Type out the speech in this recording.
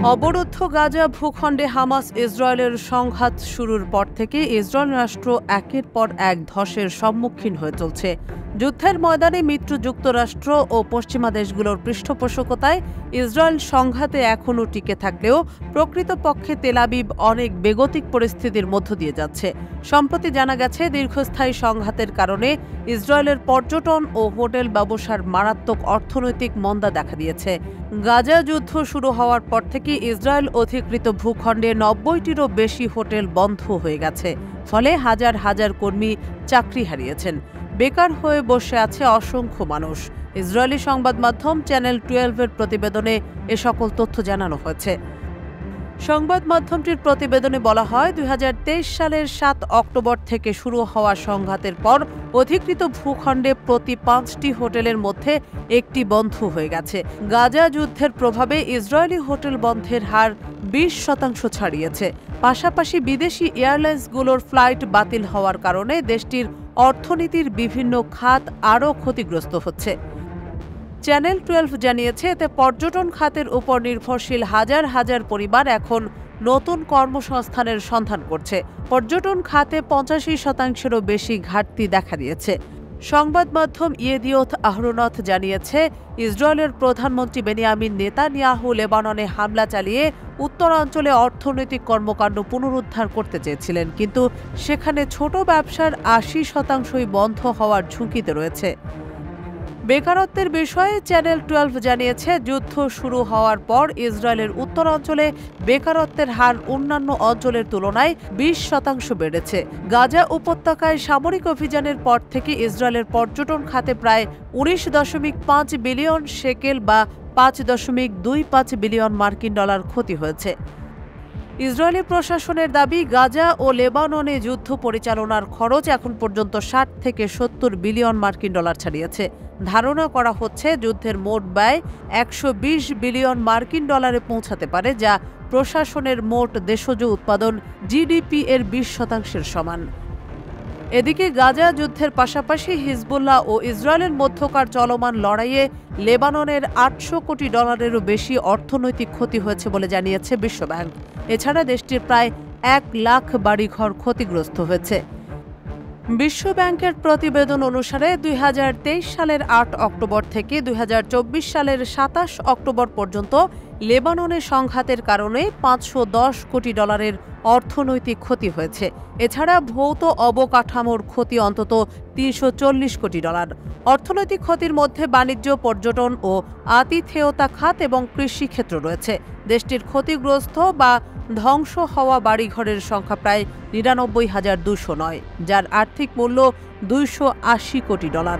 অবরুদ্ধ গাজা ভূখণ্ডে হামাস ইসরায়েলের সংঘাত শুরুর পর থেকে ইসরায়েল রাষ্ট্র একের পর এক ধসের সম্মুখীন হয়ে চলছে। যুদ্ধের ময়দানে মিত্র যুক্তরাষ্ট্র ও পশ্চিমা দেশগুলোর পৃষ্ঠপোষকতায় ইসরায়েল সংঘাতে এখনও টিকে থাকলেও প্রকৃতপক্ষে তেল আবিব অনেক বেগতিক পরিস্থিতির মধ্য দিয়ে যাচ্ছে। সম্প্রতি জানা গেছে, দীর্ঘস্থায়ী সংঘাতের কারণে ইসরায়েলের পর্যটন ও হোটেল ব্যবসার মারাত্মক অর্থনৈতিক মন্দা দেখা দিয়েছে। গাজা যুদ্ধ শুরু হওয়ার পর থেকে ইসরায়েল অধিকৃত ভূখণ্ডে ৯০টিরও বেশি হোটেল বন্ধ হয়ে গেছে। ফলে হাজার হাজার কর্মী চাকরি হারিয়েছেন। বেকার হয়ে বসে আছে অসংখ্য মানুষ। ইসরায়েলি সংবাদ মাধ্যম চ্যানেল 12-এর প্রতিবেদনে এ সকল তথ্য জানানো হয়েছে। সংবাদ মাধ্যমটির প্রতিবেদনে বলা হয়, ২০২৩ সালের ৭ অক্টোবর থেকে শুরু হওয়া সংঘাতের পর অধিকৃত ভূখণ্ডে প্রতি ৫টি হোটেলের মধ্যে একটি বন্ধ হয়ে গেছে। গাজা যুদ্ধের প্রভাবে ইসরায়েলি হোটেল বন্ধের হার ২০% ছাড়িয়েছে। পাশাপাশি বিদেশি এয়ারলাইন্সগুলোর ফ্লাইট বাতিল হওয়ার কারণে দেশটির অর্থনীতির বিভিন্ন খাত আরও ক্ষতিগ্রস্ত হচ্ছে। চ্যানেল 12 জানিয়েছে, এতে পর্যটন খাতের উপর নির্ভরশীল হাজার হাজার পরিবার এখন নতুন কর্মসংস্থানের সন্ধান করছে। পর্যটন খাতে ৮৫%-এরও বেশি ঘাটতি দেখা দিয়েছে। সংবাদ মাধ্যম ইয়েদিওথ আহরোনথ জানিয়েছে, ইসরায়েলের প্রধানমন্ত্রী বেনিয়ামিন নেতানিয়াহু লেবাননে হামলা চালিয়ে উত্তরাঞ্চলে অর্থনৈতিক কর্মকাণ্ড পুনরুদ্ধার করতে চেয়েছিলেন, কিন্তু সেখানে ছোট ব্যবসার ৮০%-ই বন্ধ হওয়ার ঝুঁকিতে রয়েছে। বেকারত্বের বিষয়ে চ্যানেল 12 জানিয়েছে, যুদ্ধ শুরু হওয়ার পর ইসরায়েলের উত্তরাঞ্চলে বেকারত্বের হার অন্যান্য অঞ্চলের তুলনায় ২০% বেড়েছে। গাজা উপত্যকায় সামরিক অভিযানের পর থেকে ইসরায়েলের পর্যটন খাতে প্রায় ১৯.৫ বিলিয়ন শেকেল বা ৫.২৫ বিলিয়ন মার্কিন ডলার ক্ষতি হয়েছে। ইসরায়েলি প্রশাসনের দাবি, গাজা ও লেবাননে যুদ্ধ পরিচালনার খরচ এখন পর্যন্ত ৬০ থেকে ৭০ বিলিয়ন মার্কিন ডলার ছাড়িয়েছে। ধারণা করা হচ্ছে, যুদ্ধের মোট ব্যয় ১২০ বিলিয়ন মার্কিন ডলারে পৌঁছাতে পারে, যা প্রশাসনের মোট দেশজ উৎপাদন জিডিপি এর ২০%-এর সমান। এদিকে গাজা যুদ্ধের পাশাপাশি হিজবুল্লাহ ও ইসরায়েলের মধ্যকার চলমান লড়াইয়ে লেবাননের ৮০০ কোটি ডলারেরও বেশি অর্থনৈতিক ক্ষতি হয়েছে বলে জানিয়েছে বিশ্বব্যাংক। এছাড়া দেশটির প্রায় ১ লাখ বাড়িঘর ক্ষতিগ্রস্ত হয়েছে। বিশ্বব্যাংকের প্রতিবেদন অনুসারে ২০২৩ সালের ৮ অক্টোবর থেকে ২০২৪ সালের ২৭ অক্টোবর পর্যন্ত লেবাননে সংঘাতের কারণে ৫১০ কোটি ডলারের অর্থনৈতিক ক্ষতি হয়েছে। এছাড়া ভৌত অবকাঠামোর ক্ষতি অন্তত ৩৪০ কোটি ডলার। অর্থনৈতিক ক্ষতির মধ্যে বাণিজ্য, পর্যটন ও আতিথেয়তা খাত এবং কৃষি ক্ষেত্র রয়েছে। দেশটির ক্ষতিগ্রস্ত বা ধ্বংস হওয়া বাড়িঘরের সংখ্যা প্রায় ৯৯,২০০ নয়, যার আর্থিক মূল্য ২৮০ কোটি ডলার।